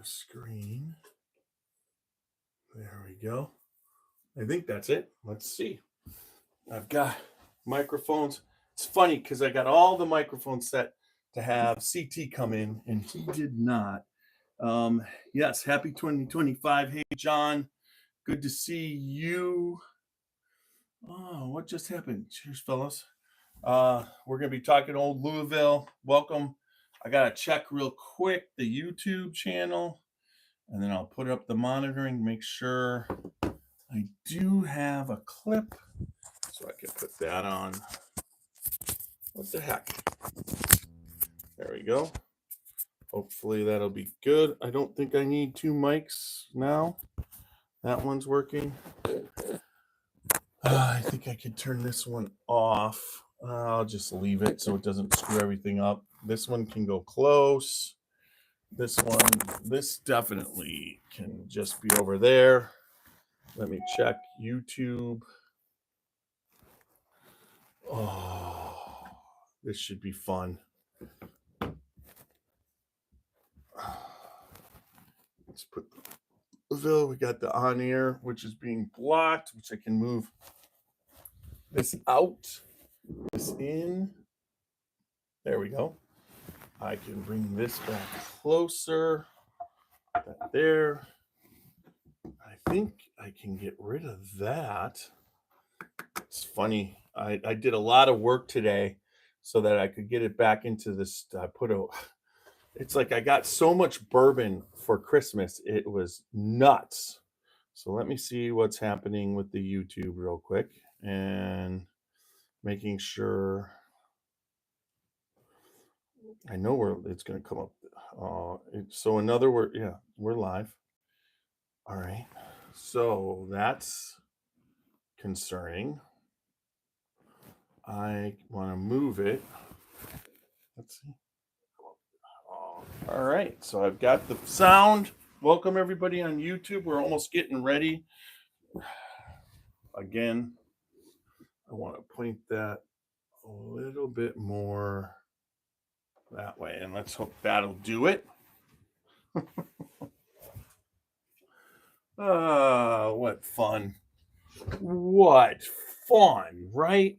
the screen. There we go. I think that's it. Let's see. I've got microphones. It's funny because I got all the microphones set to have CT come in, and he did not. Yes, happy 2025. Hey, John, good to see you. Oh, what just happened? Cheers, fellas. We're going to be talking old Louisville. Welcome. I got to check real quick the YouTube channel, and then I'll put up the monitoring, make sure I do have a clip so I can put that on. What the heck? There we go. Hopefully that'll be good. I don't think I need two mics now. That one's working. I think I can turn this one off. I'll just leave it so it doesn't screw everything up. This one can go close. This definitely can just be over there. Let me check YouTube. Oh, this should be fun. Let's put the, we got the on air, which is being blocked, which I can move this out, this in. There we go. I can bring this back closer. That there. I think I can get rid of that. It's funny. I did a lot of work today so that I could get it back into this. It's like I got so much bourbon for Christmas. It was nuts. So let me see what's happening with the YouTube real quick and making sure I know where it's going to come up. So in other words, yeah, we're live. All right. So that's concerning. I want to move it. Let's see. All right. So I've got the sound. Welcome everybody on YouTube. We're almost getting ready. Again, I want to point that a little bit more that way, and let's hope that'll do it. What fun. What fun, right?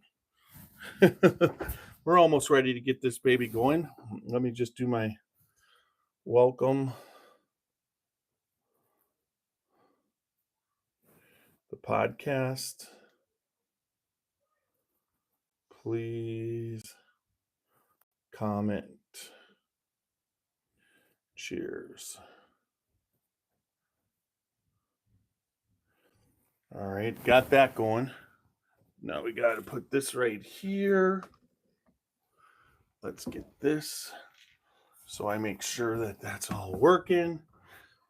We're almost ready to get this baby going. Let me just do my welcome. The podcast. Please comment. Cheers. All right, got that going. Now we got to put this right here. Let's get this so I make sure that that's all working.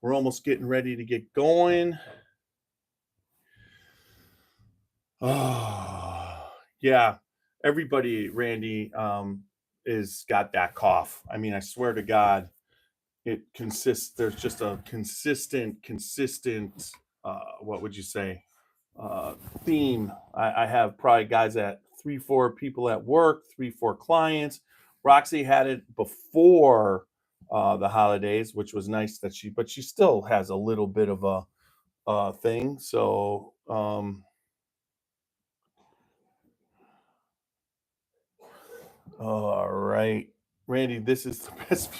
We're almost getting ready to get going. Oh, yeah. Everybody, Randy, is got that cough. I mean, I swear to God, there's just a consistent, what would you say, theme. I have probably guys at 3-4 people at work, 3-4 clients. Roxy had it before the holidays, which was nice that but she still has a little bit of a thing. So, all right, Randy, this is the best.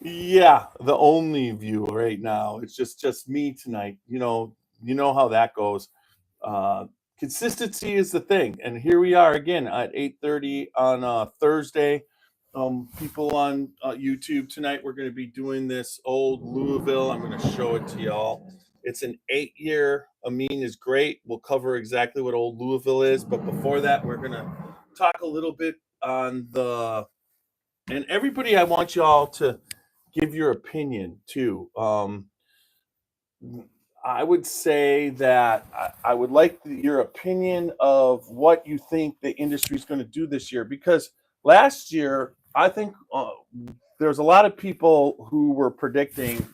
Yeah, the only view right now. It's just me tonight. You know how that goes. Consistency is the thing, and here we are again at 8:30 on Thursday. People on YouTube tonight, we're going to be doing this old Louisville. I'm going to show it to y'all. It's an 8-year. Amin is great. We'll cover exactly what old Louisville is, but before that, we're going to talk a little bit on and everybody, I want y'all to give your opinion too. I would say that I would like your opinion of what you think the industry is going to do this year, because last year I think there's a lot of people who were predicting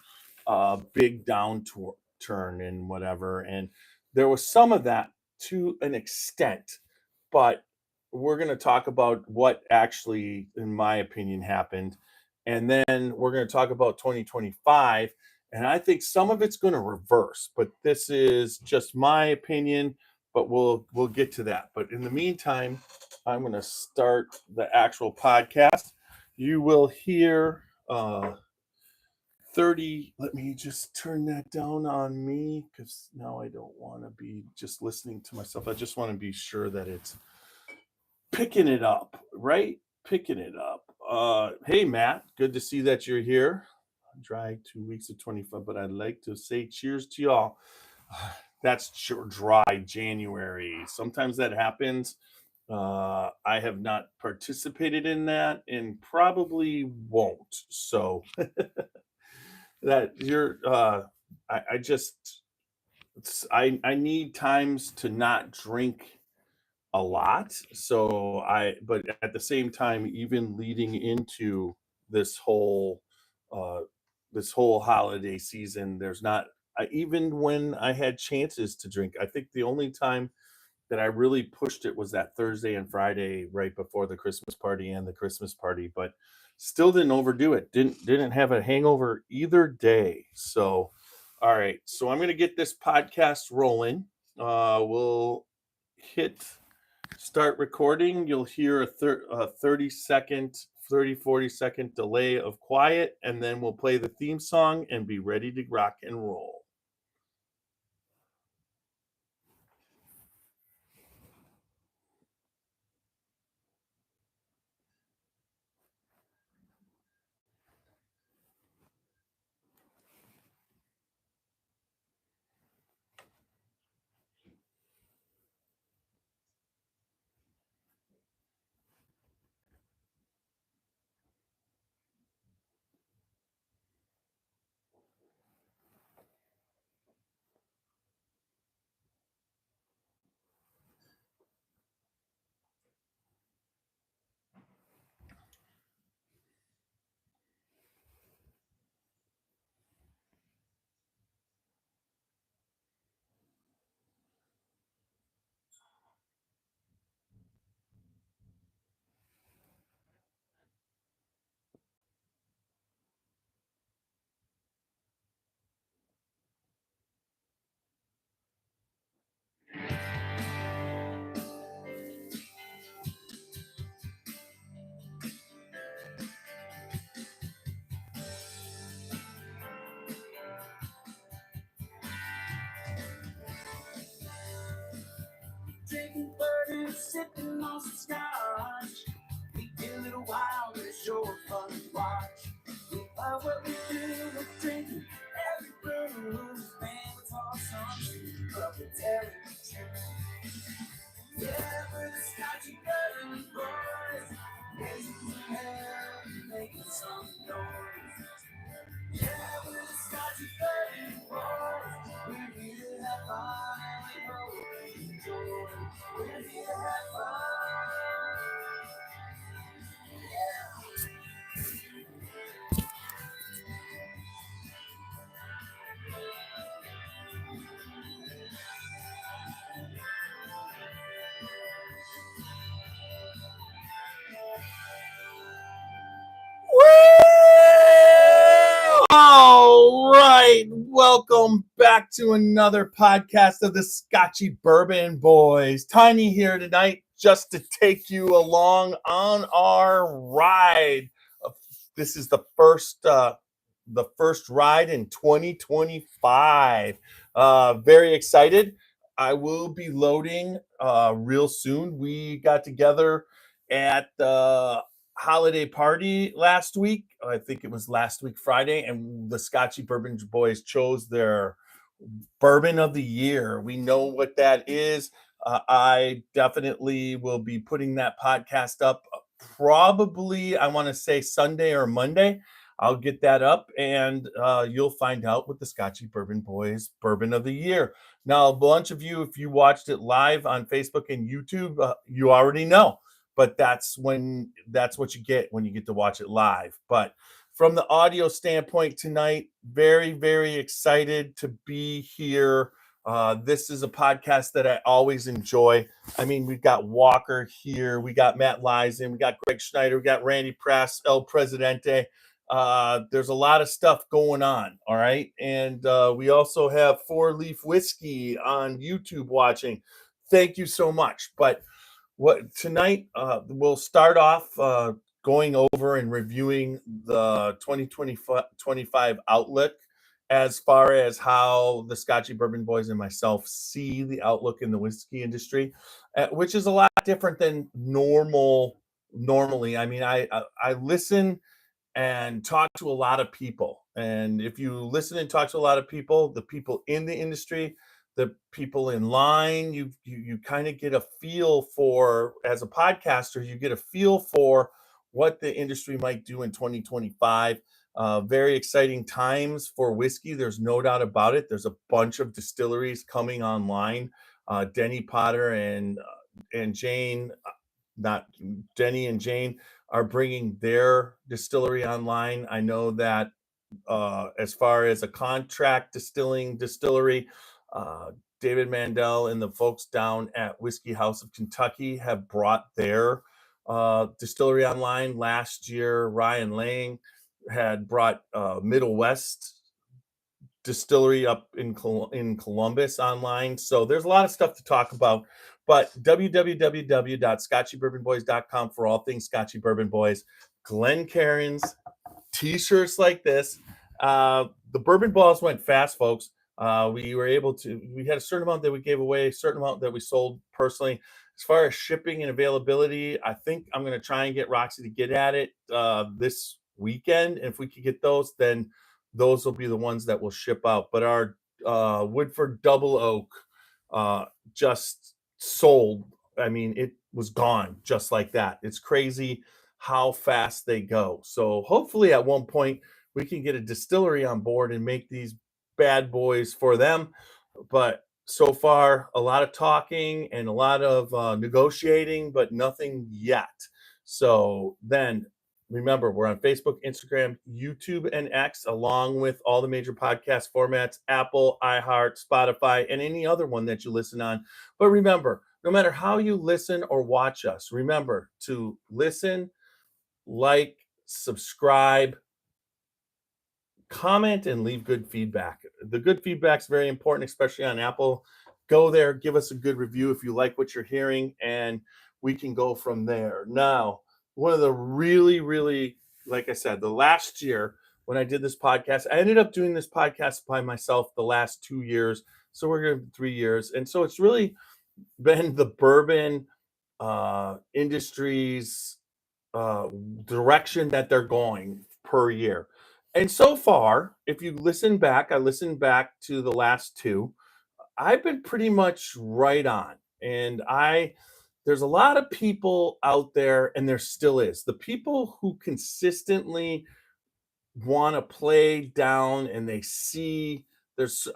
a big downturn and whatever, and there was some of that to an extent, but we're going to talk about what actually, in my opinion, happened. and then we're going to talk about 2025. And I think some of it's going to reverse, but this is just my opinion. But we'll get to that. But in the meantime, I'm going to start the actual podcast. You will hear 30. Let me just turn that down on me because now I don't want to be just listening to myself. I just want to be sure that it's picking it up, right? Picking it up. Hey, Matt, good to see that you're here. Dry 2 weeks of 25, but I'd like to say cheers to y'all. That's dry January. Sometimes that happens. I have not participated in that and probably won't. So that you're I just I need times to not drink a lot. So but at the same time, even leading into this whole uh this whole holiday season, there's not even when I had chances to drink, I think the only time that I really pushed it was that Thursday and Friday right before the Christmas party and the Christmas party, but still didn't overdo it. Didn't have a hangover either day. So all right, so I'm gonna get this podcast rolling. We'll hit start recording. You'll hear a 40-second delay of quiet, and then we'll play the theme song and be ready to rock and roll. Drinking bourbon, sipping on some scotch. We get a little wild, but it's sure fun to watch. We love what we do with drinking. Every brew, man, with all songs, but we're telling the truth. Yeah, we're the Scotchy Bourbon Boys, raising the hell, making some noise. Yeah, we're the Scotchy Bourbon Boys. We're here to have fun and hope and enjoy. We're here to have fun. All right, welcome back to another podcast of the Scotchy Bourbon Boys. Tiny here tonight just to take you along on our ride. This is the first ride in 2025. Very excited. I will be loading real soon. We got together at the holiday party last week. I think it was last week Friday, and the Scotchy Bourbon Boys chose their bourbon of the year. We know what that is. I definitely will be putting that podcast up probably, I want to say Sunday or Monday. I'll get that up, and you'll find out what the Scotchy Bourbon Boys bourbon of the year. Now, a bunch of you, if you watched it live on Facebook and YouTube, you already know. But that's what you get when you get to watch it live. But from the audio standpoint tonight, very, very excited to be here. This is a podcast that I always enjoy. I mean, we've got Walker here, we got Matt Lysen, we got Greg Schneider, we got Randy Press, El Presidente. There's a lot of stuff going on. All right. And we also have Four Leaf Whiskey on YouTube watching. Thank you so much. But what tonight we'll start off going over and reviewing the 2025 outlook as far as how the Scotchy Bourbon Boys and myself see the outlook in the whiskey industry, which is a lot different than normally. I mean, I listen and talk to a lot of people. And if you listen and talk to a lot of people, the people in the industry, the people in line, you kind of get a feel for, as a podcaster, you get a feel for what the industry might do in 2025. Very exciting times for whiskey. There's no doubt about it. There's a bunch of distilleries coming online. Denny Potter and Jane, not Denny and Jane, are bringing their distillery online. I know that as far as a contract distilling distillery, uh, David Mandel and the folks down at Whiskey House of Kentucky have brought their distillery online. Last year, Ryan Lang had brought Middle West Distillery up in Columbus online. So there's a lot of stuff to talk about. But www.scotchybourbonboys.com for all things Scotchy Bourbon Boys. Glen Cairns, t-shirts like this. The bourbon balls went fast, folks. We had a certain amount that we gave away, a certain amount that we sold personally. As far as shipping and availability, I think I'm going to try and get Roxy to get at it this weekend. And if we could get those, then those will be the ones that will ship out. But our Woodford Double Oak just sold. I mean, it was gone just like that. It's crazy how fast they go. So hopefully at one point we can get a distillery on board and make these bad boys for them. But so far, a lot of talking and a lot of negotiating, but nothing yet. So then remember, we're on Facebook, Instagram, YouTube, and X, along with all the major podcast formats, Apple, iHeart, Spotify, and any other one that you listen on. But remember, no matter how you listen or watch us, remember to listen, like, subscribe, comment, and leave good feedback. The good feedback is very important, especially on Apple. Go there, give us a good review if you like what you're hearing, and we can go from there. Now, one of the really, like I said, the last year when I did this podcast, I ended up doing this podcast by myself the last 2 years. So we're going to 3 years. And so it's really been the bourbon industry's direction that they're going per year. And so far, if you listen back, I listened back to the last two, I've been pretty much right on. And there's a lot of people out there, and there still is. The people who consistently want to play down and they see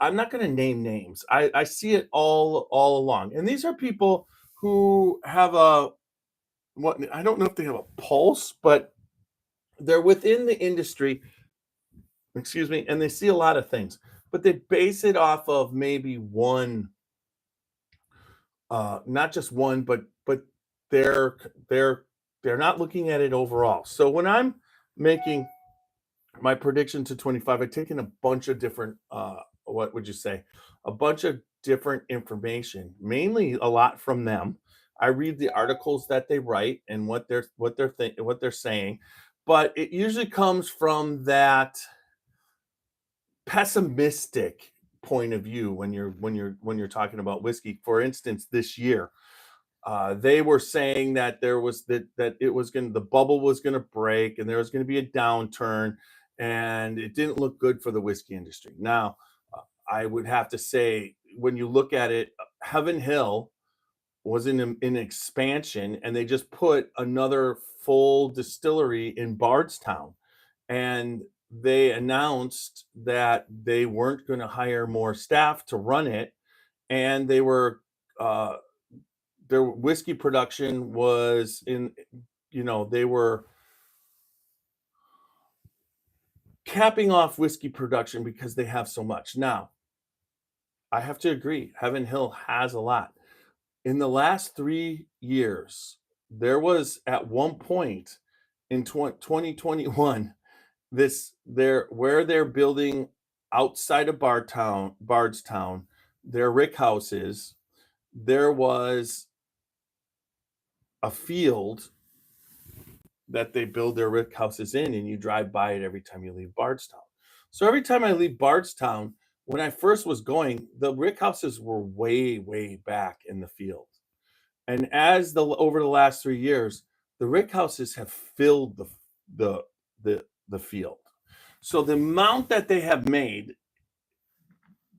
I'm not going to name names. I see it all along. And these are people who have what I don't know if they have a pulse, but they're within the industry, excuse me, and they see a lot of things, but they base it off of maybe one, not just one, but they're they're they're not looking at it overall. So when I'm making my prediction to 25, I've taken a bunch of different what would you say? A bunch of different information, mainly a lot from them. I read the articles that they write and what they're saying, but it usually comes from that pessimistic point of view when you're talking about whiskey. For instance, this year, they were saying that the bubble was going to break and there was going to be a downturn, and it didn't look good for the whiskey industry. Now, I would have to say, when you look at it, Heaven Hill was in expansion, and they just put another full distillery in Bardstown, and they announced that they weren't going to hire more staff to run it, and uh, their whiskey production was they were capping off whiskey production because they have so much. Now, I have to agree, Heaven Hill has a lot. In the last 3 years, there was at one point in 2021 where they're building outside of Bardstown, their rick houses, there was a field that they build their rick houses in, and you drive by it every time you leave Bardstown. So every time I leave Bardstown, when I first was going, the rick houses were way, way back in the field. And as the over the last 3 years, the rick houses have filled the the field. So the amount that they have made,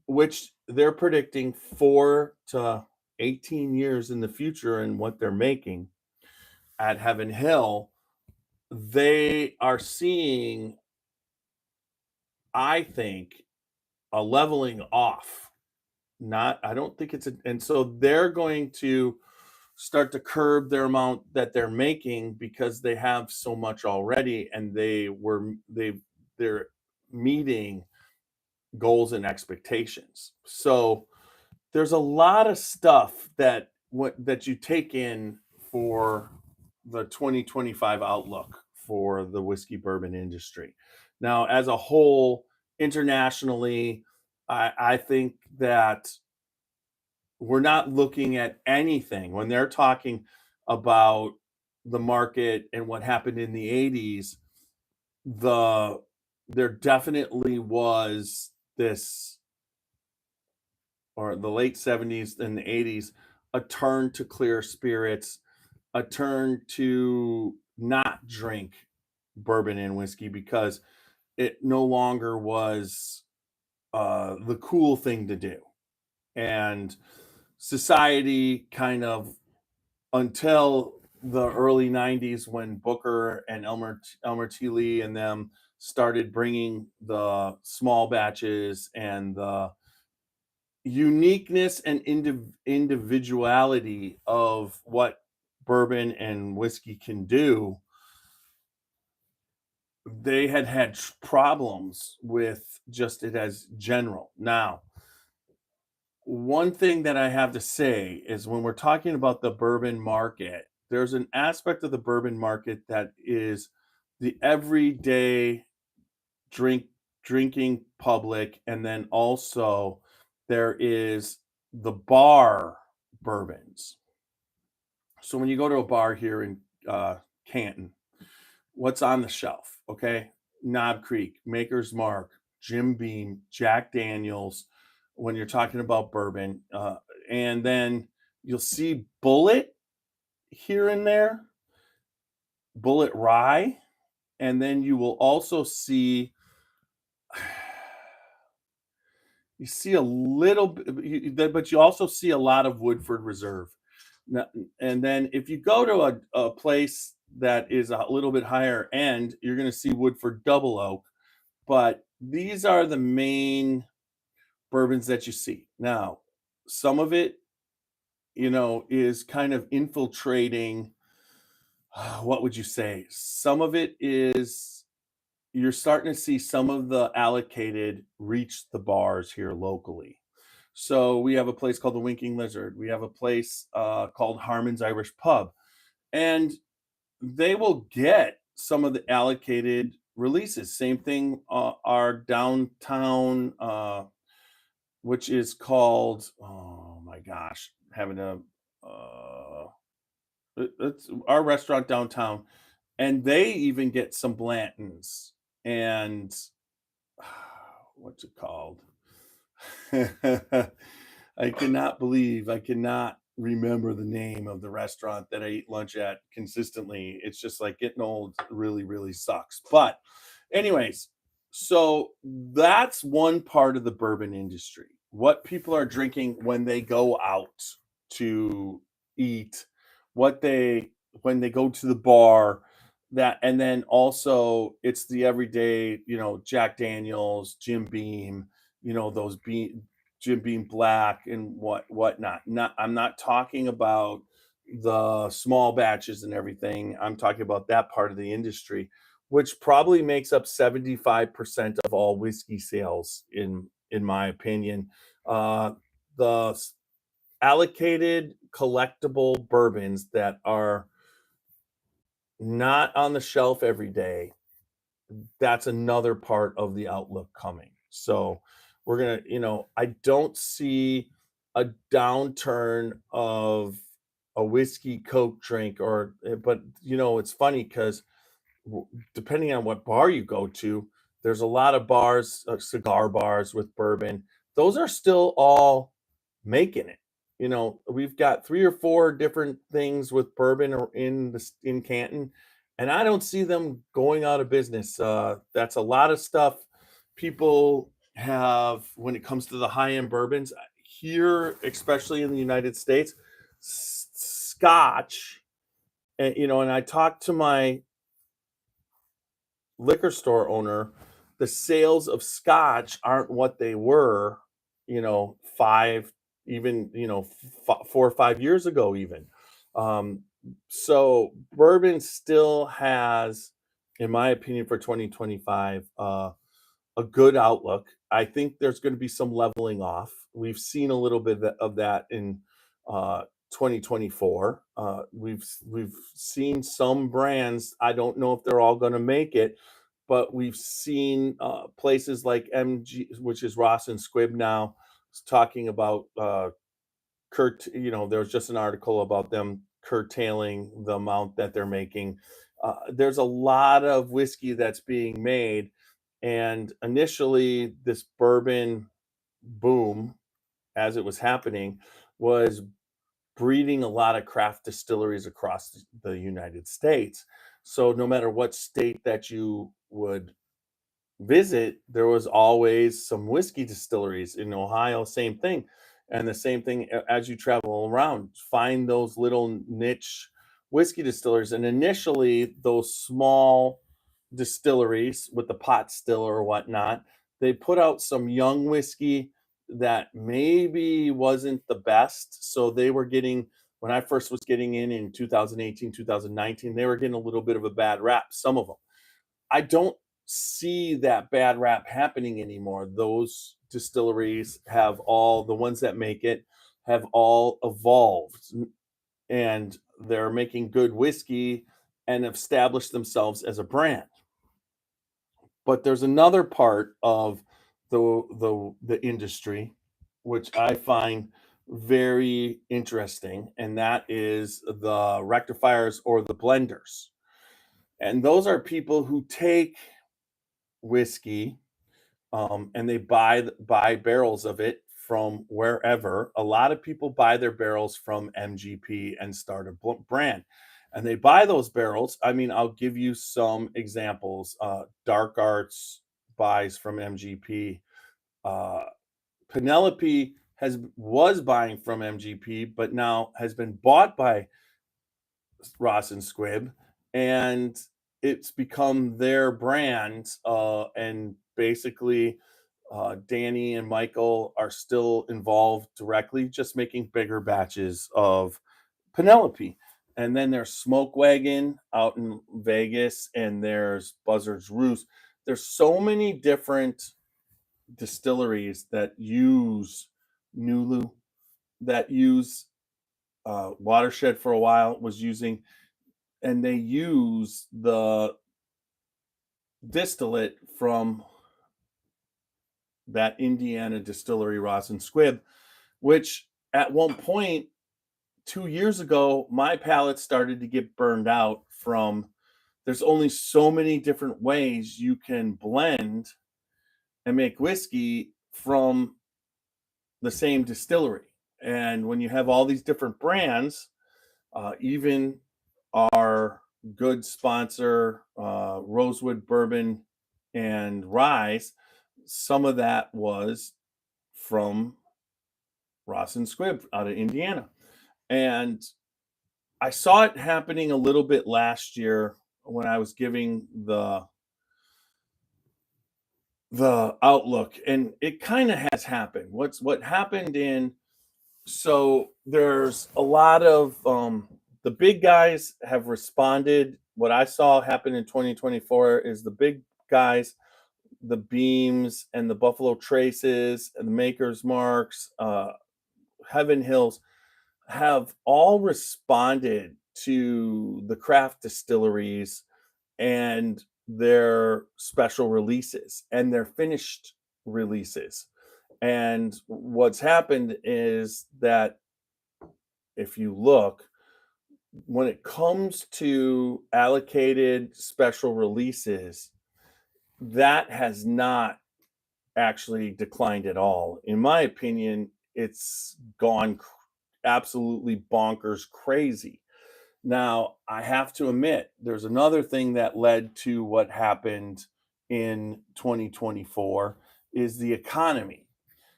which they're predicting 4 to 18 years in the future and what they're making at Heaven Hill, they are seeing, I think, a leveling off. Not, I don't think it's a, and so they're going to start to curb their amount that they're making because they have so much already, and they're meeting goals and expectations. So there's a lot of stuff that you take in for the 2025 outlook for the whiskey bourbon industry. Now, as a whole, internationally, I think that we're not looking at anything when they're talking about the market and what happened in the 80s. There definitely was this, or the late 70s and the 80s, a turn to clear spirits, a turn to not drink bourbon and whiskey because it no longer was the cool thing to do. And society kind of, until the early 90s when Booker and Elmer T. Lee and them started bringing the small batches and the uniqueness and individuality of what bourbon and whiskey can do, they had problems with just it as general. Now, one thing that I have to say is when we're talking about the bourbon market, there's an aspect of the bourbon market that is the everyday drinking public, and then also there is the bar bourbons. So when you go to a bar here in Canton, what's on the shelf? Okay, Knob Creek, Maker's Mark, Jim Beam, Jack Daniels. When you're talking about bourbon, and then you'll see Bullet here and there, Bullet Rye, and then you will also see you see a little bit, but you also see a lot of Woodford Reserve. And then if you go to a place that is a little bit higher end, you're going to see Woodford Double Oak. But these are the main bourbons that you see. Now, some of it, is kind of infiltrating. What would you say? Some of it is, you're starting to see some of the allocated reach the bars here locally. So we have a place called the Winking Lizard. We have a place called Harmon's Irish Pub, and they will get some of the allocated releases. Same thing, our downtown, which is called, oh my gosh, having a, it's our restaurant downtown, and they even get some Blantons and what's it called? I cannot remember the name of the restaurant that I eat lunch at consistently. It's just like getting old really, really sucks. But, anyways, so that's one part of the bourbon industry. What people are drinking when they go out to eat, what they when they go to the bar, that, and then also it's the everyday, Jack Daniels, Jim Beam, those Jim Beam Black and whatnot. I'm not talking about the small batches and everything. I'm talking about that part of the industry, which probably makes up 75% of all whiskey sales, in my opinion. The allocated collectible bourbons that are not on the shelf every day, that's another part of the outlook coming. So we're gonna, I don't see a downturn of a whiskey Coke drink but it's funny because depending on what bar you go to, there's a lot of bars, cigar bars with bourbon. Those are still all making it. We've got 3 or 4 different things with bourbon in Canton, and I don't see them going out of business. That's a lot of stuff people have when it comes to the high end bourbons here, especially in the United States. Scotch, and I talked to my liquor store owner, the sales of scotch aren't what they were, five, even, 4 or 5 years ago, even. Um, so bourbon still has, in my opinion, for 2025, a good outlook. I think there's going to be some leveling off. We've seen a little bit of that in uh, 2024. We've seen some brands. I don't know if they're all going to make it, but we've seen places like MG, which is Ross and Squibb now, talking about there was just an article about them curtailing the amount that they're making. There's a lot of whiskey that's being made, and initially, this bourbon boom, as it was happening, was breeding a lot of craft distilleries across the United States. So, no matter what state that you would visit, there was always some whiskey distilleries in Ohio, same thing. And the same thing as you travel around, find those little niche whiskey distillers. And initially, those small distilleries with the pot still or whatnot, they put out some young whiskey that maybe wasn't the best. So they were getting, when I first was getting in 2018, 2019, they were getting a little bit of a bad rap, some of them. I don't see that bad rap happening anymore. Those distilleries have all the ones that make it have all evolved and they're making good whiskey and established themselves as a brand. But there's another part of the industry which I find very interesting, and that is the rectifiers or the blenders. And those are people who take whiskey, and they buy barrels of it from wherever. A lot of people buy their barrels from MGP and start a brand, and they buy those barrels. I mean, I'll give you some examples. Dark Arts buys from MGP. Uh, Penelope was buying from MGP, but now has been bought by Ross and Squibb, and it's become their brand. And basically, Danny and Michael are still involved directly, just making bigger batches of Penelope. And then there's Smoke Wagon out in Vegas, and there's Buzzard's Roost. There's so many different distilleries that use Nulu, that use Watershed for a while was using, and they use the distillate from that Indiana distillery, Ross and Squibb, which at one point 2 years ago, my palate started to get burned out from. There's only so many different ways you can blend and make whiskey from the same distillery. And when you have all these different brands, even our good sponsor, Rosewood Bourbon and Rise, some of that was from Ross and Squibb out of Indiana. And I saw it happening a little bit last year when I was giving the outlook, and it kind of has happened. What happened in so there's a lot of the big guys have responded. What I saw happen in 2024 is the big guys, the Beams and the Buffalo Traces and the Maker's Marks, Heaven Hills, have all responded to the craft distilleries and their special releases and their finished releases. And what's happened is that if you look, when it comes to allocated special releases, that has not actually declined at all. In my opinion, it's gone absolutely bonkers crazy. Now, I have to admit, there's another thing that led to what happened in 2024 is the economy.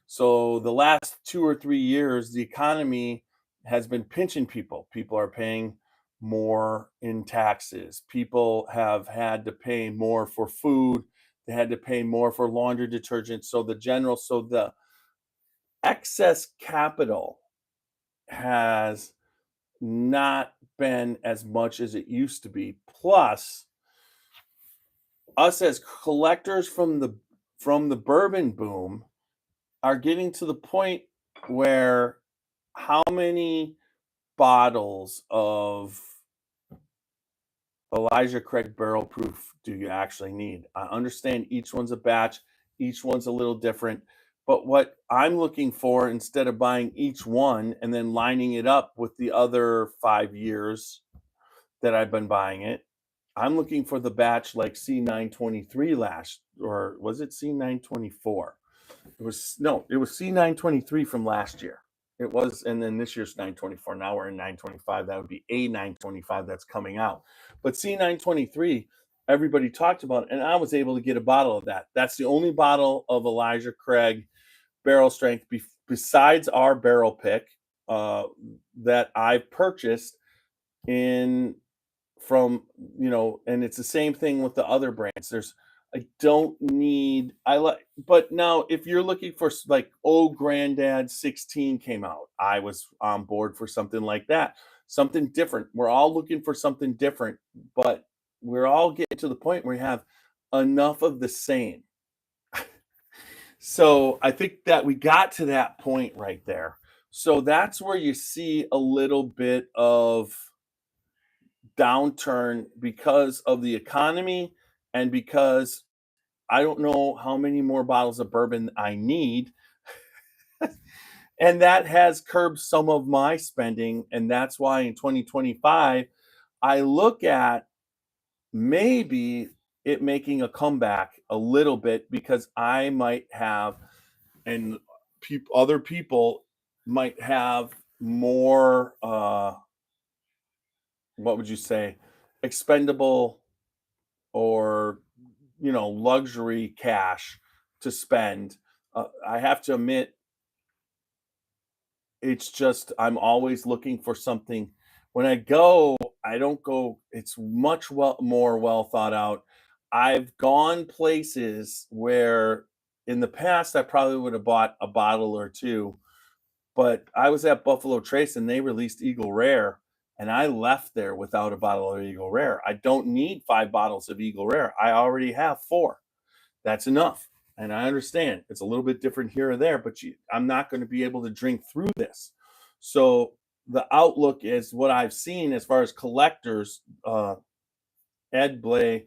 So the last 2 or 3 years, the economy has been pinching people. People are paying more in taxes. People have had to pay more for food. They had to pay more for laundry detergent. So the excess capital has not been as much as it used to be. Plus, us as collectors from the bourbon boom are getting to the point where how many bottles of Elijah Craig barrel proof do you actually need? I understand each one's a batch, each one's a little different. But what I'm looking for, instead of buying each one and then lining it up with the other 5 years that I've been buying it, I'm looking for the batch like C923 last, or was it C924? It was C923 from last year. It was, and then this year's 924. Now we're in 925. That would be a 925 that's coming out. But C923, everybody talked about, and I was able to get a bottle of that. That's the only bottle of Elijah Craig barrel strength besides our barrel pick that I've purchased in from, and it's the same thing with the other brands. I don't need, but now if you're looking for like Old Granddad 16 came out, I was on board for something like that, something different. We're all looking for something different, but we're all getting to the point where we have enough of the same. So I think that we got to that point right there. So that's where you see a little bit of downturn because of the economy and because I don't know how many more bottles of bourbon I need. And that has curbed some of my spending. And that's why in 2025, I look at maybe it making a comeback a little bit because I might have, and other people might have more, what would you say, expendable or luxury cash to spend. I have to admit, it's just I'm always looking for something. When I go, I don't go. It's much more well thought out. I've gone places where in the past I probably would have bought a bottle or two, but I was at Buffalo Trace and they released Eagle Rare, and I left there without a bottle of Eagle Rare. I don't need 5 bottles of Eagle Rare. I already have 4. That's enough. And I understand it's a little bit different here or there, but I'm not going to be able to drink through this. So the outlook is what I've seen as far as collectors. Ed Blay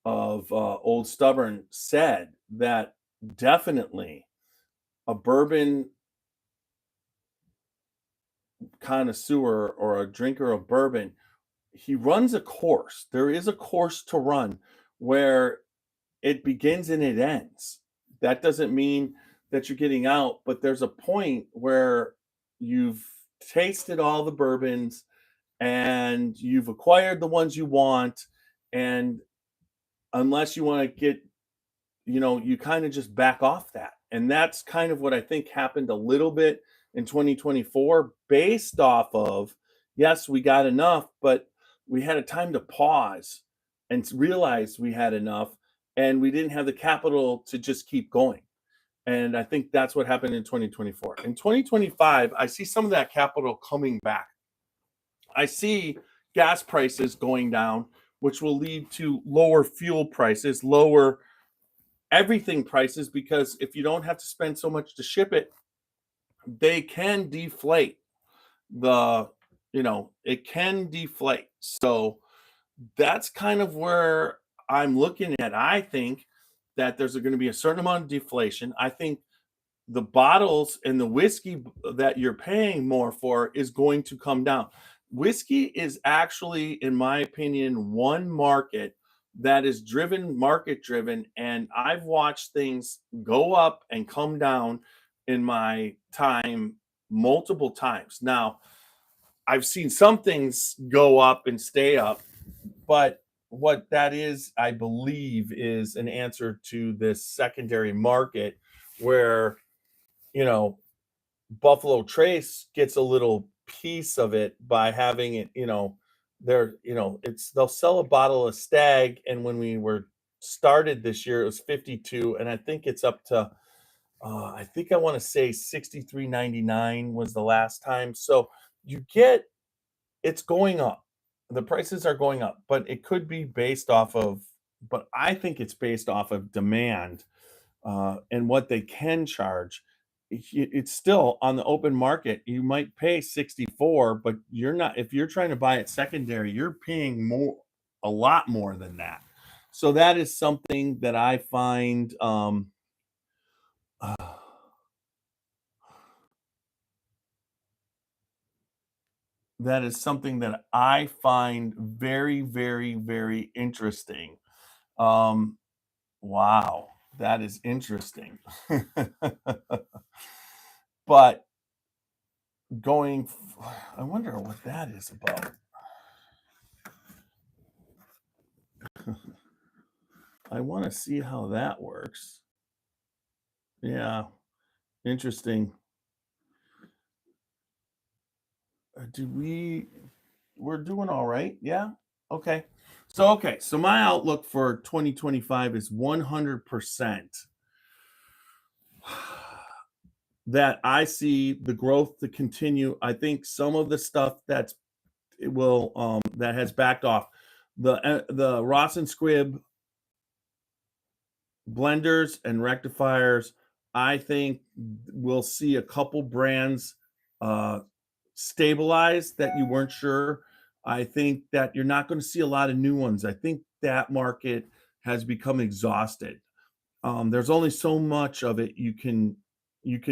of Old Stubborn said that definitely a bourbon connoisseur or a drinker of bourbon, he runs a course. There is a course to run where it begins and it ends. That doesn't mean that you're getting out, but there's a point where you've tasted all the bourbons and you've acquired the ones you want. And unless you want to get, you kind of just back off that. And that's kind of what I think happened a little bit in 2024, based off of, yes, we got enough, but we had a time to pause and realize we had enough and we didn't have the capital to just keep going. And I think that's what happened in 2024. In 2025, I see some of that capital coming back. I see gas prices going down, which will lead to lower fuel prices, lower everything prices, because if you don't have to spend so much to ship it, they can deflate it can deflate. So that's kind of where I'm looking at. I think that there's going to be a certain amount of deflation. I think the bottles and the whiskey that you're paying more for is going to come down. Whiskey is actually, in my opinion, one market that is market driven, and I've watched things go up and come down in my time multiple times. Now, I've seen some things go up and stay up, but what that is, I believe, is an answer to this secondary market where, you know, Buffalo Trace gets a little piece of it by having it, they'll sell a bottle of Stag, and when we were started this year, it was 52, and I think it's up to, I think I want to say 63.99 was the last time. So you get it's going up. The prices are going up, but it could be based off of, but I think it's based off of demand and what they can charge. It's still on the open market. You might pay 64, but you're not, if you're trying to buy it secondary, you're paying more, a lot more than that. So that is something that I find, uh, that is something that I find very, very, very interesting. Um, wow, that is interesting. But I wonder what that is about. I want to see how that works. Yeah, interesting. We're doing all right. Yeah. Okay. So my outlook for 2025 is 100% that I see the growth to continue. I think some of the stuff that has backed off. The Ross and Squibb blenders and rectifiers, I think we'll see a couple brands uh, stabilize that you weren't sure. I think that you're not going to see a lot of new ones. I think that market has become exhausted. There's only so much of it you can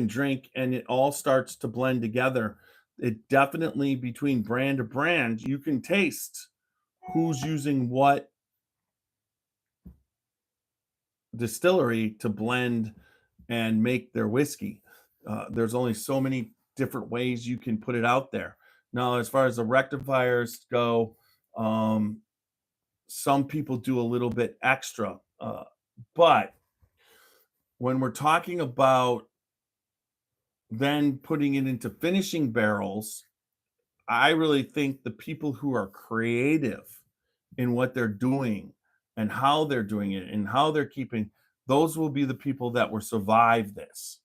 drink, and it all starts to blend together. It definitely, between brand to brand, you can taste who's using what distillery to blend and make their whiskey. There's only so many different ways you can put it out there. Now, as far as the rectifiers go, um, some people do a little bit extra. But when we're talking about then putting it into finishing barrels, I really think the people who are creative in what they're doing and how they're doing it and how they're keeping, those will be the people that will survive this.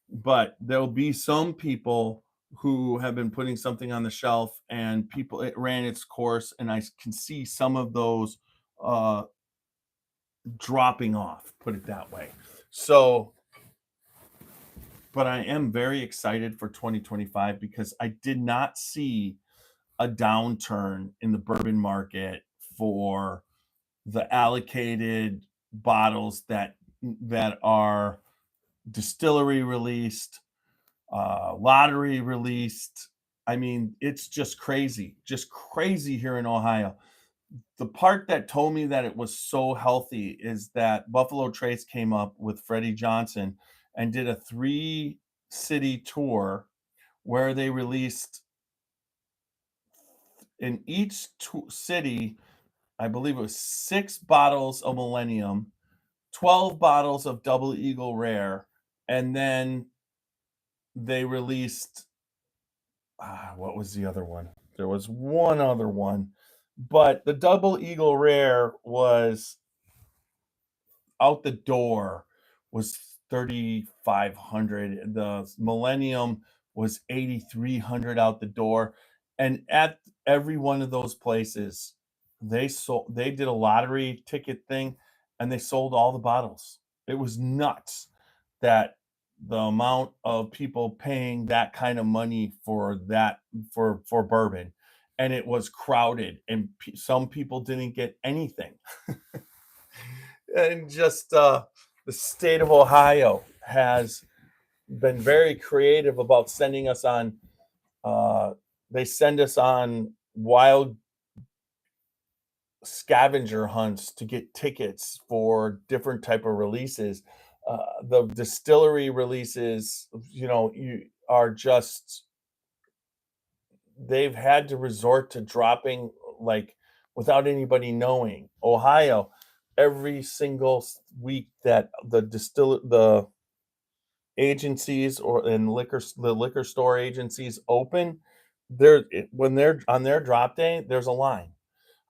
But there'll be some people who have been putting something on the shelf and people, it ran its course, and I can see some of those uh dropping off, put it that way. So, but I am very excited for 2025 because I did not see a downturn in the bourbon market for the allocated bottles that are distillery released, lottery released. I mean, it's just crazy here in Ohio. The part that told me that it was so healthy is that Buffalo Trace came up with Freddie Johnson and did a 3-city tour where they released in each city, I believe it was 6 bottles of Millennium, 12 bottles of Double Eagle Rare, and then they released, what was the other one? There was one other one, but the Double Eagle Rare was out the door, was 3,500. The Millennium was 8,300 out the door. And at every one of those places, they did a lottery ticket thing and they sold all the bottles. It was nuts that the amount of people paying that kind of money for that, for bourbon. and it was crowded, and some people didn't get anything. And just the state of Ohio has been very creative about sending us on. They send us on wild scavenger hunts to get tickets for different type of releases. The distillery releases, you are just they've had to resort to dropping like without anybody knowing. Ohio, every single week that the agencies or in the liquor store agencies open, when they're on their drop day, there's a line.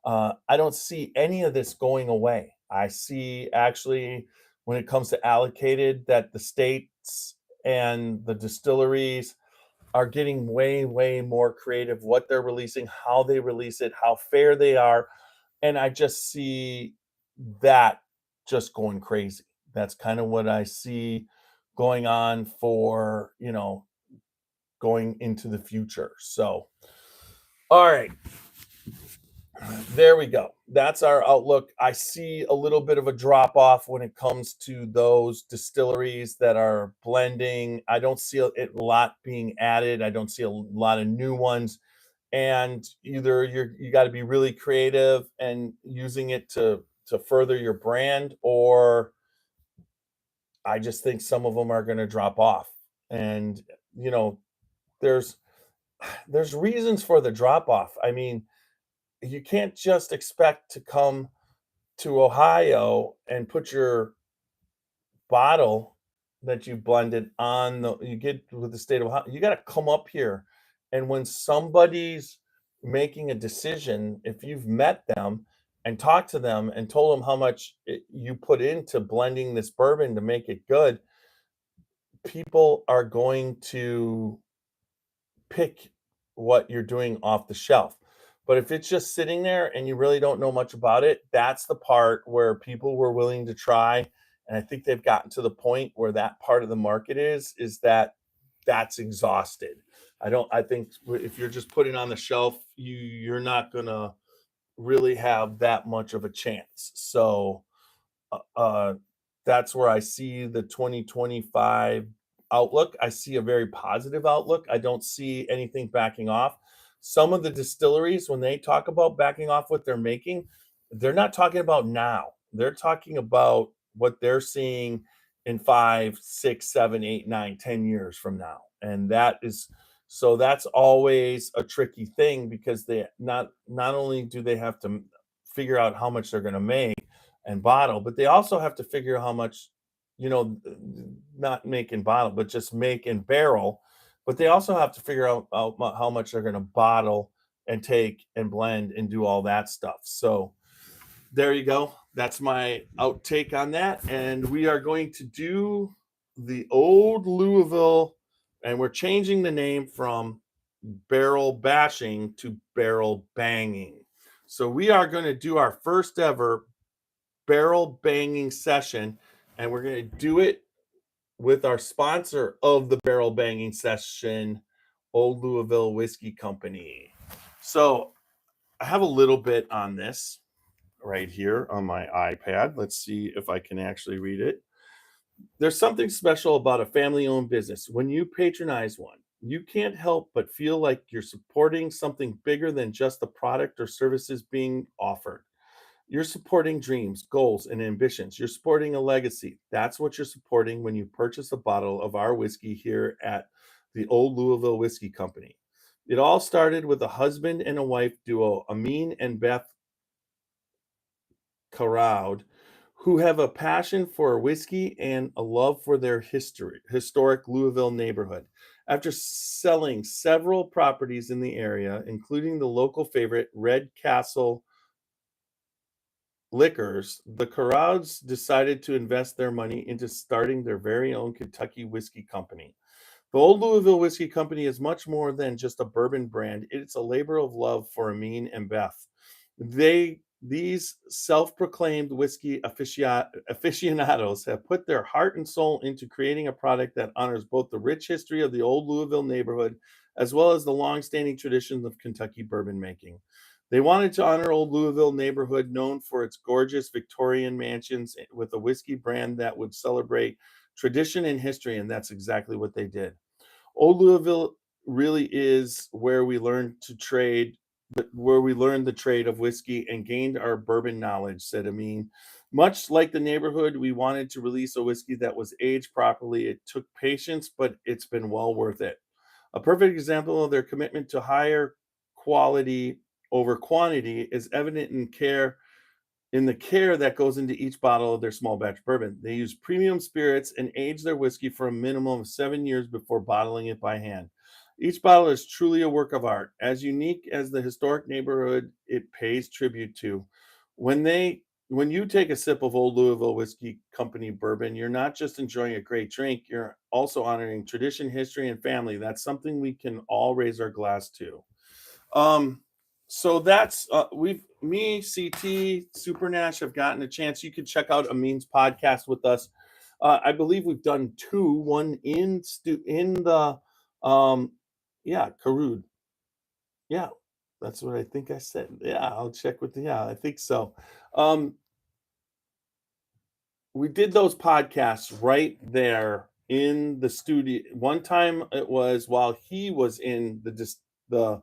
I don't see any of this going away. I see actually when it comes to allocated that the states and the distilleries are getting way, way more creative what they're releasing, how they release it, how fair they are. And I just see that just going crazy. That's kind of what I see going on for, going into the future. So, all right, there we go. That's our outlook. I see a little bit of a drop off when it comes to those distilleries that are blending. I don't see a lot being added. I don't see a lot of new ones. And either you got to be really creative and using it to further your brand, or I just think some of them are going to drop off. And you know, there's there's reasons for the drop off. I mean, you can't just expect to come to Ohio and put your bottle that you blended on the you get with the state of Ohio. You got to come up here, and when somebody's making a decision, if you've met them and talked to them and told them how much you put into blending this bourbon to make it good, people are going to pick what you're doing off the shelf. But if it's just sitting there and you really don't know much about it, that's the part where people were willing to try. And I think they've gotten to the point where that part of the market is that that's exhausted. I think if you're just putting on the shelf, you're not gonna really have that much of a chance. So uh, uh, that's where I see the 2025 outlook. I see a very positive outlook. I don't see anything backing off. Some of the distilleries, when they talk about backing off what they're making, they're not talking about now. They're talking about what they're seeing in 5, 6, 7, 8, 9, 10 years from now. And that's always a tricky thing because they not only do they have to figure out how much they're going to make and bottle, but they also have to figure out how much, not make and bottle, but just make and barrel. But they also have to figure out how much they're going to bottle and take and blend and do all that stuff. So there you go. That's my outtake on that. And we are going to do the old Louisville, and we're changing the name from barrel bashing to barrel banging. So we are going to do our first ever barrel banging session, and we're going to do it with our sponsor of the barrel banging session, Old Louisville Whiskey Company. So I have a little bit on this right here on my iPad. Let's see if I can actually read it. There's something special about a family owned business. When you patronize one, you can't help but feel like you're supporting something bigger than just the product or services being offered. You're supporting dreams, goals, and ambitions. You're supporting a legacy. That's what you're supporting when you purchase a bottle of our whiskey here at the Old Louisville Whiskey Company. It all started with a husband and a wife duo, Amin and Beth Carraud, who have a passion for whiskey and a love for their historic Louisville neighborhood. After selling several properties in the area, including the local favorite Red Castle Liquors, the Carrouds decided to invest their money into starting their very own Kentucky whiskey company. The Old Louisville Whiskey Company is much more than just a bourbon brand. It's a labor of love for Amin and Beth. They These self-proclaimed whiskey aficionados have put their heart and soul into creating a product that honors both the rich history of the old Louisville neighborhood as well as the long-standing traditions of Kentucky bourbon making. They wanted to honor old Louisville neighborhood known for its gorgeous Victorian mansions with a whiskey brand that would celebrate tradition and history, and that's exactly what they did. Old Louisville really is where we learned to trade, where we learned the trade of whiskey and gained our bourbon knowledge, said Amin. Much like the neighborhood, we wanted to release a whiskey that was aged properly. It took patience, but it's been well worth it. A perfect example of their commitment to higher quality over quantity is evident in the care that goes into each bottle of their small batch bourbon. They use premium spirits and age their whiskey for a minimum of 7 years before bottling it by hand. Each bottle is truly a work of art, as unique as the historic neighborhood it pays tribute to. When you take a sip of Old Louisville Whiskey Company bourbon, you're not just enjoying a great drink, you're also honoring tradition, history, and family. That's something we can all raise our glass to. Um, so that's me, CT, Super Nash have gotten a chance. You can check out Amin's podcast with us. I believe we've done two, one in the Karud. Yeah, that's what I think I said. Yeah, I'll check with I think so. We did those podcasts right there in the studio. One time it was while he was in the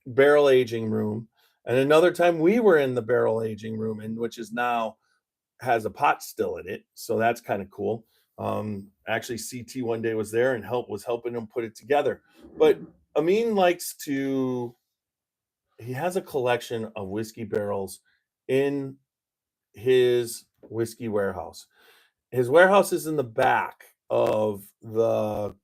barrel aging room, and another time we were in the barrel aging room, and which is now has a pot still in it, so that's kind of cool. Actually, CT one day was there and was helping him put it together. But Amin likes to. He has a collection of whiskey barrels in his whiskey warehouse. His warehouse is in the back of the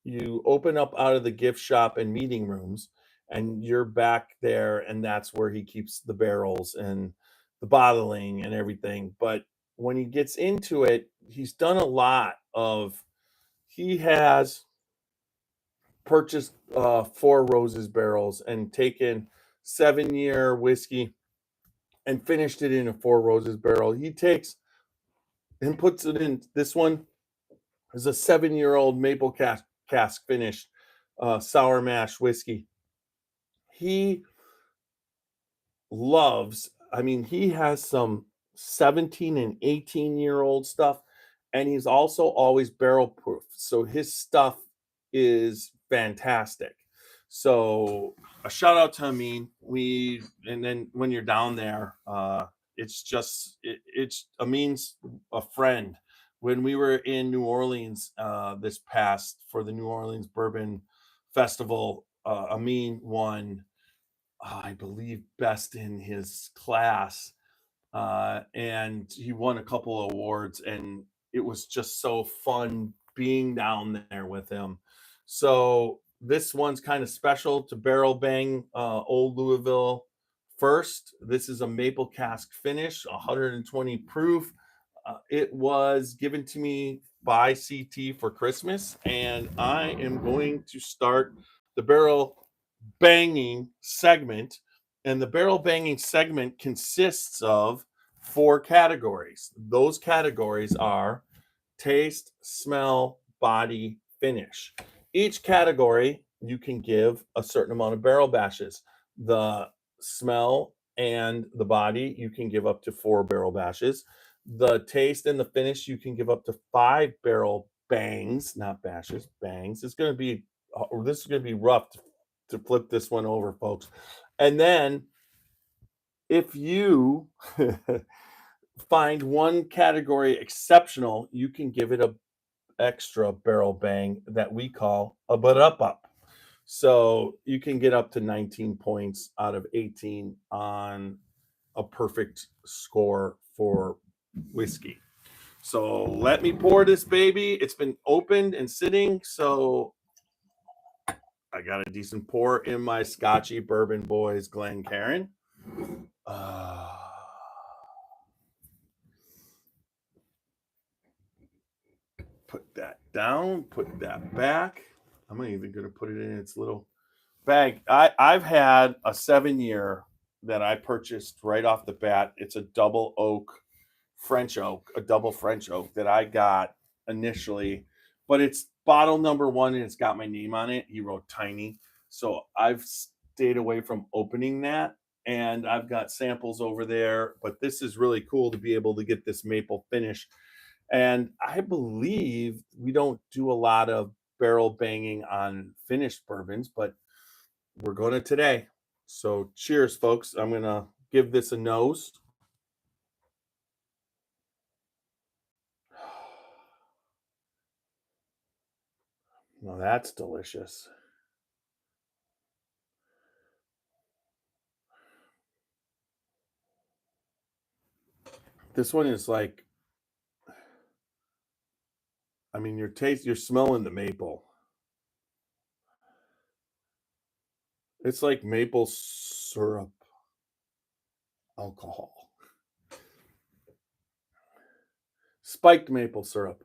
you open up out of the gift shop and meeting rooms, and you're back there, and that's where he keeps the barrels and the bottling and everything. But when he gets into it, he's done a lot of he has purchased Four Roses barrels and taken 7-year whiskey and finished it in a Four Roses barrel. He takes and puts it in. This one is a 7-year-old maple cask finished sour mash whiskey. He loves, I mean, he has some 17 and 18-year-old stuff, and he's also always barrel proof. So his stuff is fantastic. So a shout out to Amin. And then when you're down there, it's Amin's a friend. When we were in New Orleans this past for the New Orleans Bourbon Festival, Amin won I believe best in his class, and he won a couple of awards, and it was just so fun being down there with him. So this one's kind of special to barrel bang Old Louisville first. This is a maple cask finish, 120 proof. It was given to me by CT for Christmas, and I am going to start the barrel banging segment. And the barrel banging segment consists of 4 categories. Those categories are taste, smell, body, finish. Each category you can give a certain amount of barrel bashes. The smell and the body you can give up to 4 barrel bashes. The taste and the finish you can give up to 5 barrel bangs, not bashes, bangs. This is going to be rough to flip this one over, folks. And then if you find one category exceptional, you can give it a extra barrel bang that we call a but up. So you can get up to 19 points out of 18 on a perfect score for whiskey. So let me pour this baby. It's been opened and sitting, so I got a decent pour in my Scotchy Bourbon Boys Glencairn. Put that down, put that back. I'm even going to put it in its little bag. I've had a 7-year that I purchased right off the bat. It's a double oak, French oak, a double French oak that I got initially, but it's bottle number one and it's got my name on it. He wrote tiny. So I've stayed away from opening that, and I've got samples over there, but this is really cool to be able to get this maple finish. And I believe we don't do a lot of barrel banging on finished bourbons, but we're going to today. So cheers, folks. I'm going to give this a nose. Well, that's delicious. This one is like, I mean, you're smelling the maple. It's like maple syrup alcohol. Spiked maple syrup.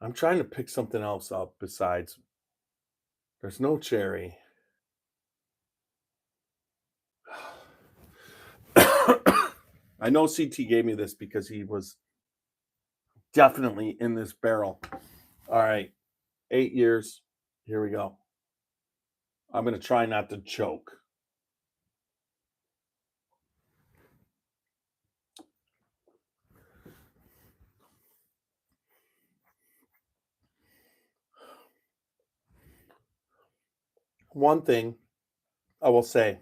I'm trying to pick something else up besides. There's no cherry. I know CT gave me this because he was definitely in this barrel. All right, 8 years. Here we go. I'm going to try not to choke. One thing I will say,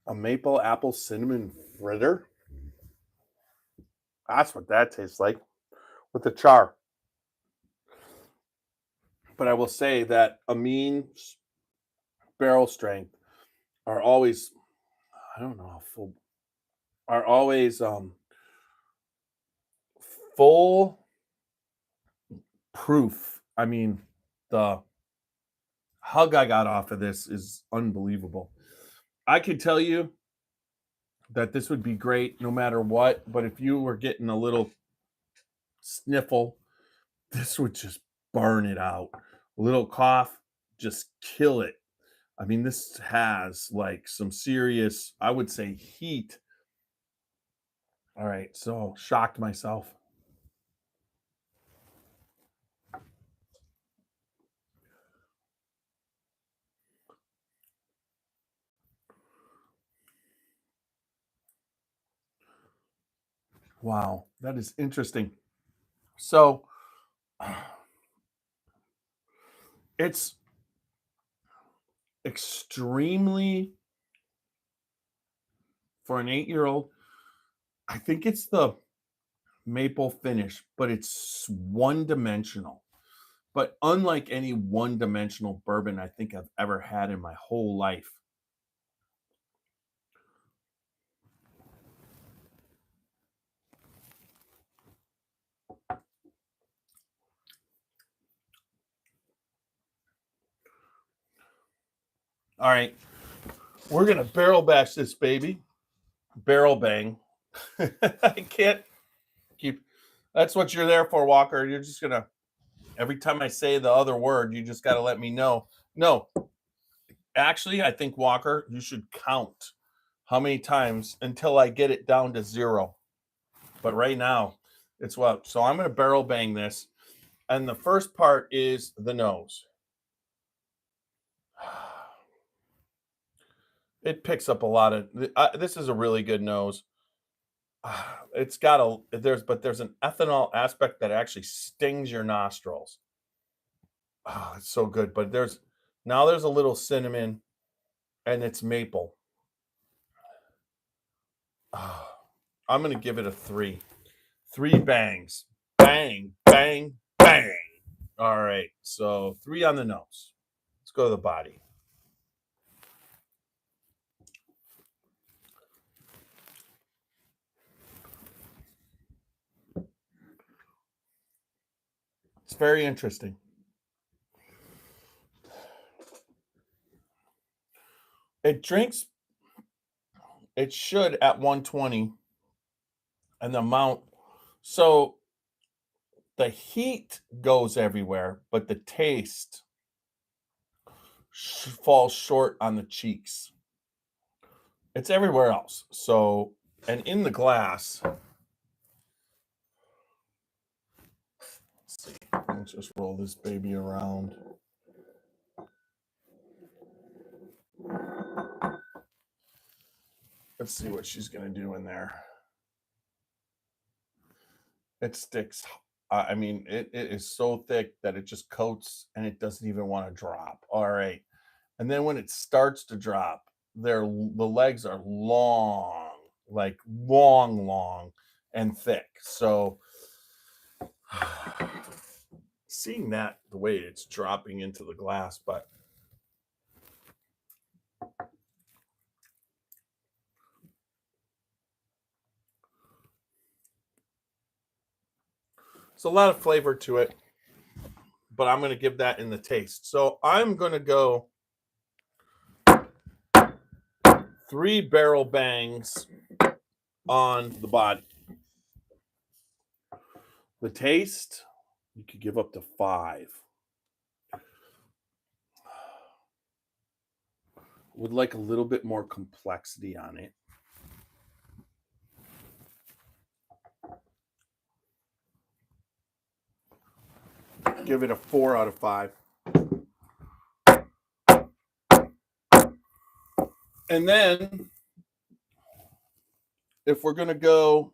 a maple apple cinnamon fritter. That's what that tastes like with the char. But I will say that amines barrel strength are always, I don't know how full, are always full proof. I mean, the hug I got off of this is unbelievable. I could tell you that this would be great no matter what, but if you were getting a little sniffle, this would just burn it out. A little cough, just kill it. I mean, this has like some serious, I would say, heat. All right, so shocked myself. Wow, that is interesting. So it's extremely, for an 8-year-old, I think it's the maple finish, but it's one dimensional. But unlike any one dimensional bourbon I think I've ever had in my whole life. All right, we're going to barrel bash this baby. Barrel bang. I can't keep. That's what you're there for, Walker. You're just going to, every time I say the other word, you just got to let me know. No, actually, I think, Walker, you should count how many times until I get it down to 0. But right now, it's what? So I'm going to barrel bang this. And the first part is the nose. It picks up a lot of. This is a really good nose. It's got there's an ethanol aspect that actually stings your nostrils. Oh, it's so good. But there's a little cinnamon, and it's maple. Oh, I'm gonna give it a 3. 3 bangs. Bang, bang, bang. All right. So 3 on the nose. Let's go to the body. It's very interesting. It drinks, it should at 120, and the amount. So the heat goes everywhere, but the taste falls short on the cheeks. It's everywhere else. So, and in the glass, let's see, let's just roll this baby around. Let's see what she's going to do in there. It sticks. I mean, it is so thick that it just coats and it doesn't even want to drop. All right. And then when it starts to drop, the legs are long, like long and thick. So seeing that the way it's dropping into the glass, but it's a lot of flavor to it, but I'm going to give that in the taste. So I'm going to go 3 barrel bangs on the body. The taste, you could give up to 5. Would like a little bit more complexity on it. Give it a 4 out of 5. And then if we're going to go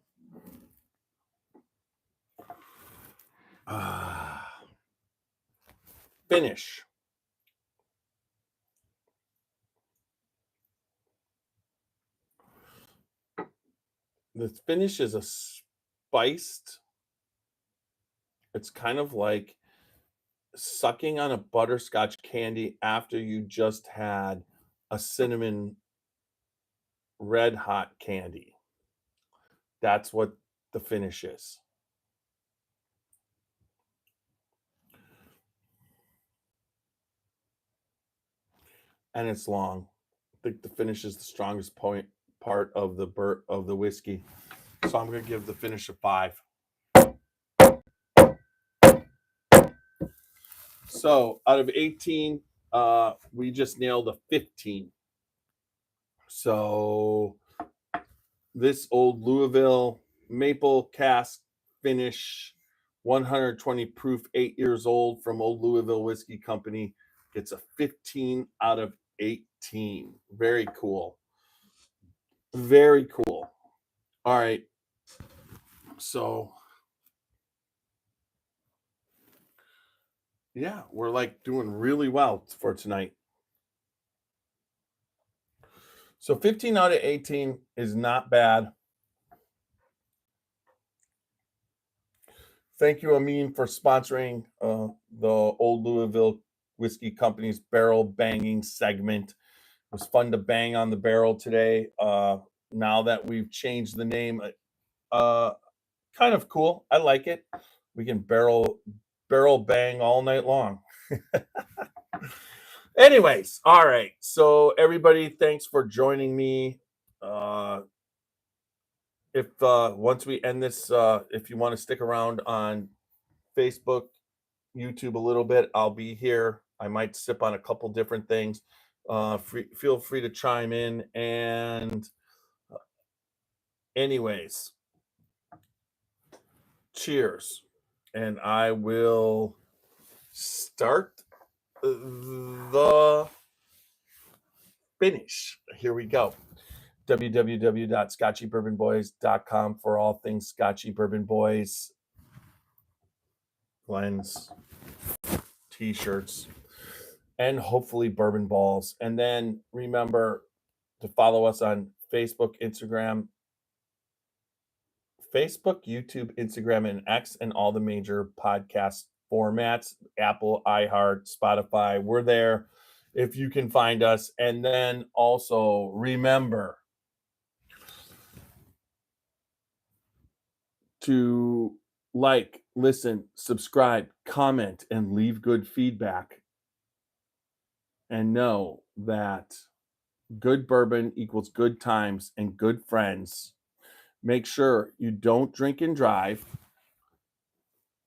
finish, the finish is a spiced, it's kind of like sucking on a butterscotch candy after you just had a cinnamon red hot candy. That's what the finish is. And it's long. I think the finish is the strongest part of the whiskey. So I'm going to give the finish a 5. So out of 18, we just nailed a 15. So this old Louisville maple cask finish, 120 proof, 8 years old, from Old Louisville Whiskey Company, gets a 15 out of 18. Very cool. Very cool. All right. So yeah, we're like doing really well for tonight. So 15 out of 18 is not bad. Thank you, Amin, for sponsoring the Old Louisville Whiskey Company's barrel banging segment. It was fun to bang on the barrel today. Now that we've changed the name, kind of cool. I like it. We can barrel bang all night long. Anyways, all right. So everybody, thanks for joining me. If once we end this, if you want to stick around on Facebook, YouTube a little bit, I'll be here. I might sip on a couple different things. Feel free to chime in. And anyways, cheers. And I will start the finish. Here we go. www.scotchybourbonboys.com for all things Scotchy Bourbon Boys, blends, t-shirts, and hopefully bourbon balls. And then remember to follow us on Facebook, YouTube, Instagram, and X, and all the major podcast formats, Apple, iHeart, Spotify. We're there if you can find us. And then also remember to like, listen, subscribe, comment, and leave good feedback. And know that good bourbon equals good times and good friends. Make sure you don't drink and drive.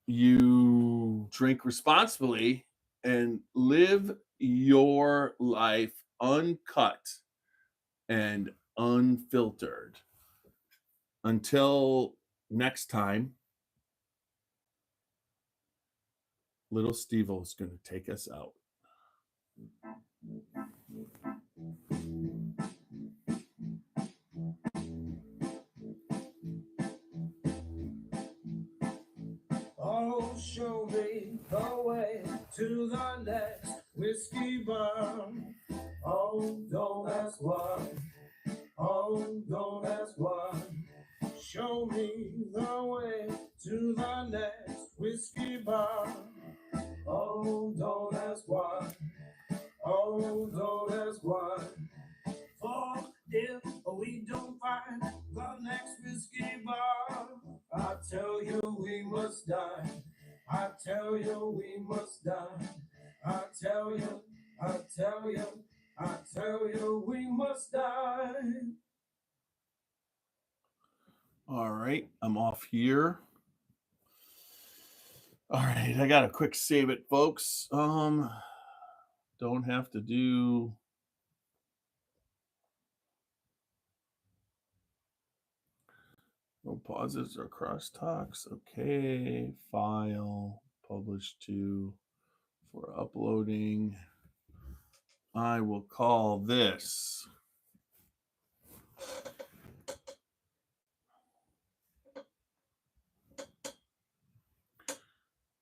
You drink responsibly and live your life uncut and unfiltered. Until next time, little Steve-O is going to take us out. Oh, show me the way to the next whiskey bar. Oh, don't ask why. Oh, don't ask why. Show me the way to the next whiskey bar. Oh, don't ask why. Oh, don't ask why. For if we don't find the next whiskey bar, I tell you we must die. I tell you we must die. I tell you, I tell you, I tell you we must die. All right, I'm off here. All right, I gotta quick save it, folks. Don't have to do no pauses or crosstalks. Okay, file, publish to for uploading. I will call this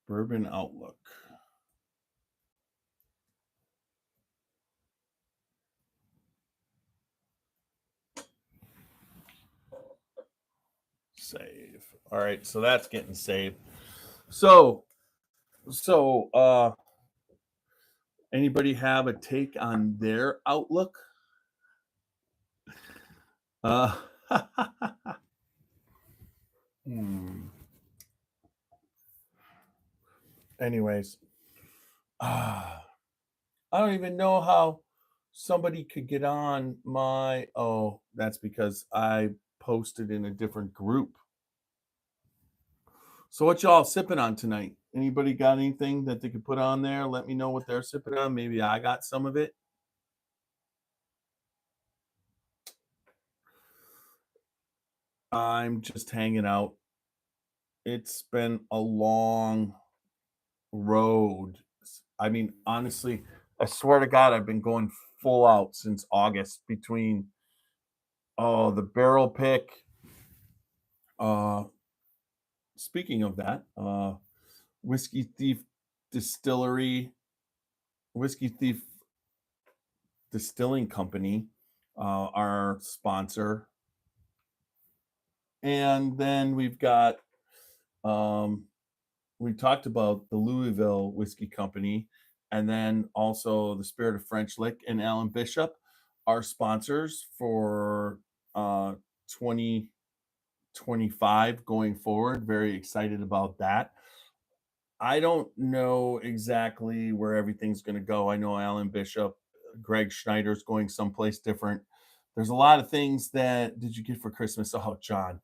Bourbon Outlook. Save. All right, so that's getting saved. So anybody have a take on their outlook? Anyways, I don't even know how somebody could get on my. Oh, that's because I posted in a different group. So what y'all sipping on tonight? Anybody got anything that they could put on there? Let me know what they're sipping on. Maybe I got some of it. I'm just hanging out. It's been a long road. I mean, honestly, I swear to God, I've been going full out since August between the barrel pick. Speaking of that, Whiskey Thief Distillery, Whiskey Thief Distilling Company, our sponsor. And then we've got, we talked about the Louisville Whiskey Company, and then also the Spirit of French Lick and Alan Bishop, our sponsors for 2025 going forward. Very excited about that. I don't know exactly where everything's going to go. I know Alan Bishop, Greg Schneider's going someplace different. There's a lot of things that did you get for Christmas? Oh, John.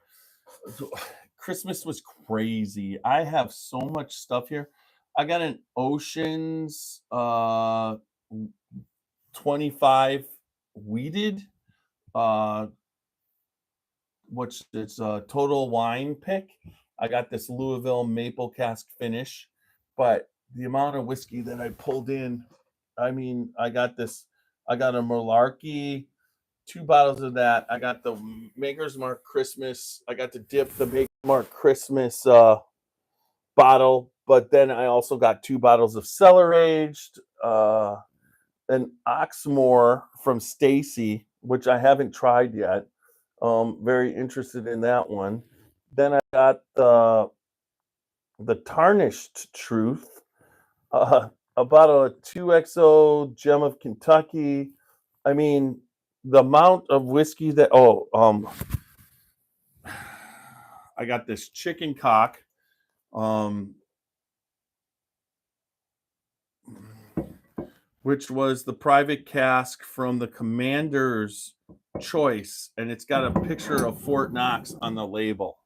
Christmas was crazy. I have so much stuff here. I got an Oceans 25 weeded, which is a total wine pick. I got this Louisville maple cask finish, but the amount of whiskey that I pulled in, I mean, I got a Malarkey, 2 bottles of that. I got the Maker's Mark Christmas. I got to dip the Maker's Mark Christmas bottle, but then I also got 2 bottles of cellar aged, an Oxmoor from Stacy, which I haven't tried yet. Very interested in that one. Then I got the Tarnished Truth, a bottle of 2XO Gem of Kentucky. I mean, the amount of whiskey that I got this chicken cock, which was the private cask from the Commander's Choice, and it's got a picture of Fort Knox on the label.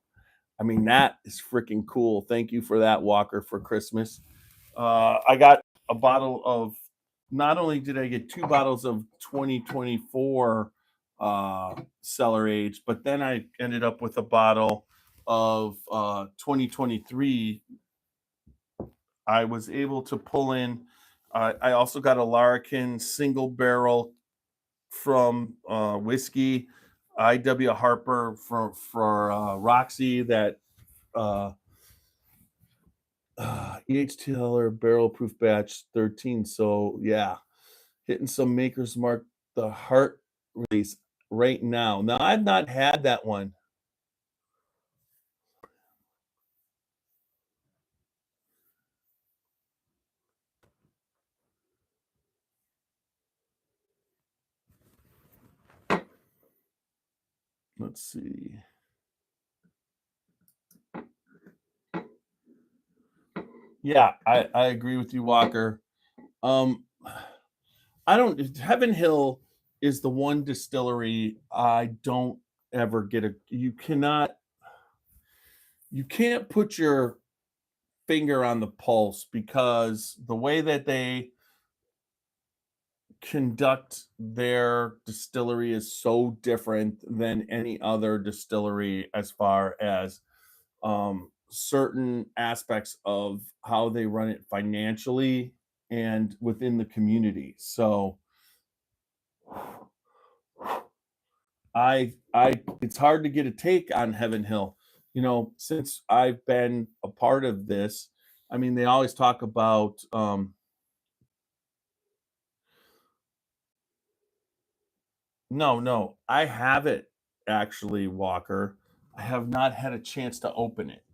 I mean, that is freaking cool. Thank you for that, Walker, for Christmas. I got a bottle of not only did I get 2 bottles of 2024 cellar age, but then I ended up with a bottle of 2023. I was able to pull in. I also got a Larkin single barrel from whiskey, I.W. Harper for Roxy, that uh, EHTL or barrel proof batch 13. So yeah, hitting some Maker's Mark the Heart release right now. Now I've not had that one. Let's see. Yeah, I agree with you, Walker. I don't. Heaven Hill is the one distillery I don't ever get a. You can't put your finger on the pulse because the way that they conduct their distillery is so different than any other distillery as far as certain aspects of how they run it financially and within the community. So it's hard to get a take on Heaven Hill. Since I've been a part of this, I mean, they always talk about no, I have it actually, Walker. I have not had a chance to open it.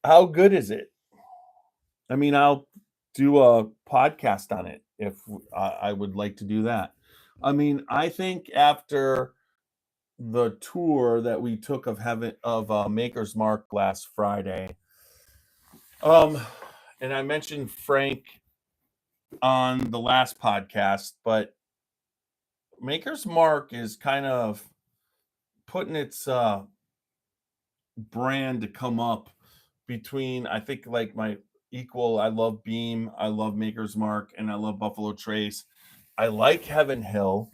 How good is it? I mean, I'll do a podcast on it if I would like to do that. I mean, I think after the tour that we took of Heaven of Maker's Mark last Friday, um, and I mentioned Frank on the last podcast, but Maker's Mark is kind of putting its brand to come up between, I think, like my equal. I love Beam, I love Maker's Mark, and I love Buffalo Trace. I like Heaven Hill.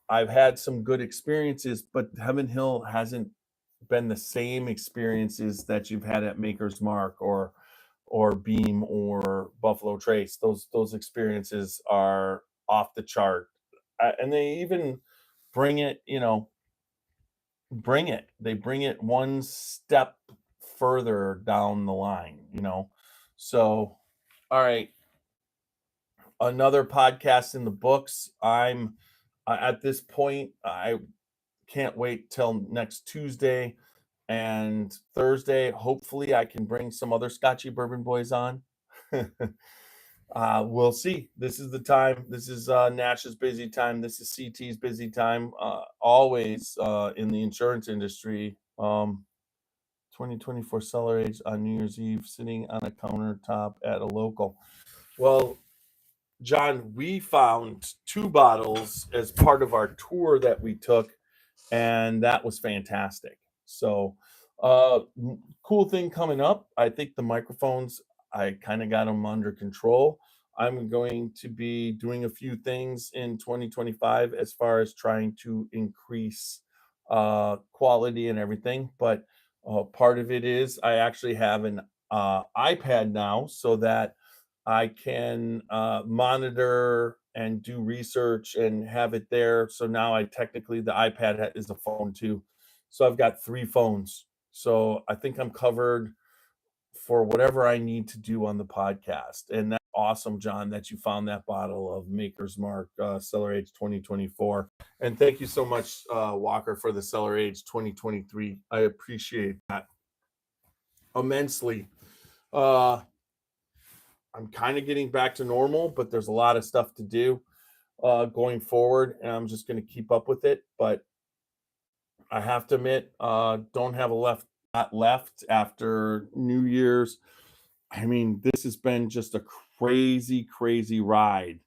I've had some good experiences, but Heaven Hill hasn't been the same experiences that you've had at Maker's Mark or Beam or Buffalo Trace. Those experiences are off the chart, and they even bring it. They bring it one step further down the line. So, all right, another podcast in the books. I'm at this point. I can't wait till next Tuesday and Thursday. Hopefully, I can bring some other Scotchy Bourbon Boys on. We'll see. This is the time. This is Nash's busy time. This is CT's busy time. Always in the insurance industry. 2024 cellar age on New Year's Eve, sitting on a countertop at a local. Well, John, we found 2 bottles as part of our tour that we took, and that was fantastic. So, cool thing coming up. I think the microphones, I kind of got them under control. I'm going to be doing a few things in 2025 as far as trying to increase quality and everything. But part of it is I actually have an iPad now so that I can monitor and do research and have it there. So now the iPad is a phone too. So I've got 3 phones. So I think I'm covered for whatever I need to do on the podcast. And that's awesome, John, that you found that bottle of Maker's Mark Cellar Age 2024. And thank you so much, Walker, for the Cellar Age 2023. I appreciate that immensely. I'm kind of getting back to normal, but there's a lot of stuff to do going forward, and I'm just going to keep up with it. But I have to admit, don't have a lot left after New Year's. I mean, this has been just a crazy, crazy ride.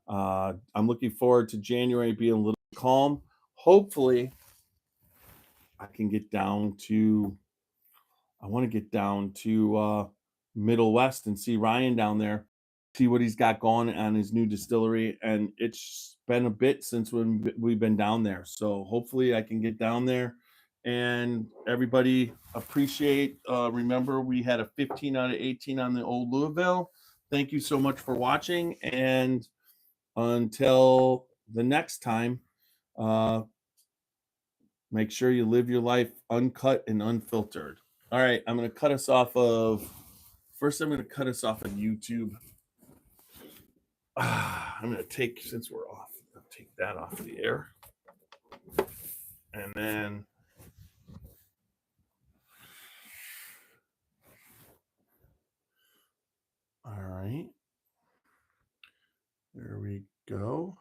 I'm looking forward to January being a little calm. Hopefully, I can get down to. I want to get down to Middle West and see Ryan down there. see what he's got going on his new distillery. And it's been a bit since when we've been down there. So hopefully I can get down there. And everybody appreciate, remember we had a 15 out of 18 on the old Louisville. Thank you so much for watching. And until the next time, make sure you live your life uncut and unfiltered. All right, I'm going to cut us off of, first I'm going to cut us off of YouTube. I'm going to take, since we're off, I'll take that off the air. And then, all right, there we go.